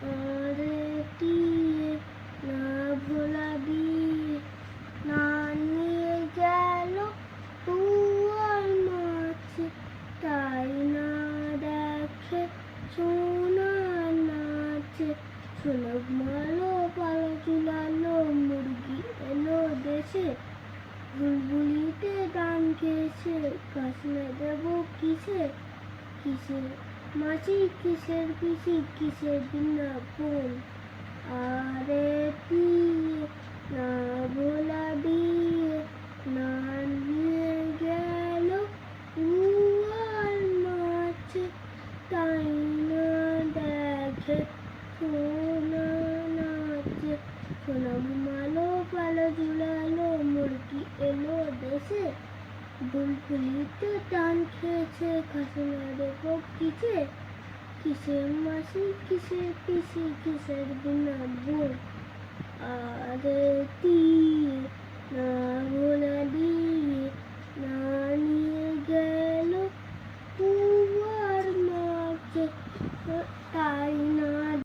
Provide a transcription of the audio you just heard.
আরে টিয়ে না ভোলা বিয়ে না নিয়ে গেল তুয়ার মাছে তাই না দেখে সোনা নাচে সোনার মালো পালো চুলালো মুরগি এলো দেশে বুলবুলিতে গান গেয়েছে গাছ না দেবো কিসে কিসে মাছি কিসের পিসি কিসের বিনা বোন আরে পিয়ে না ভোলা বিয়ে না নিয়ে গেল উয়ার মাছে তাই না দেখে সোনা নাচে সোনা ঘুমালো পালো ঝুলালো মুরগি এলো দেশে বুলবুলিতে টান খেয়েছে খাসি না দেবো কিসে কিসের মাসি কিসের পিসি কিসের বিনা বোন আরে তীর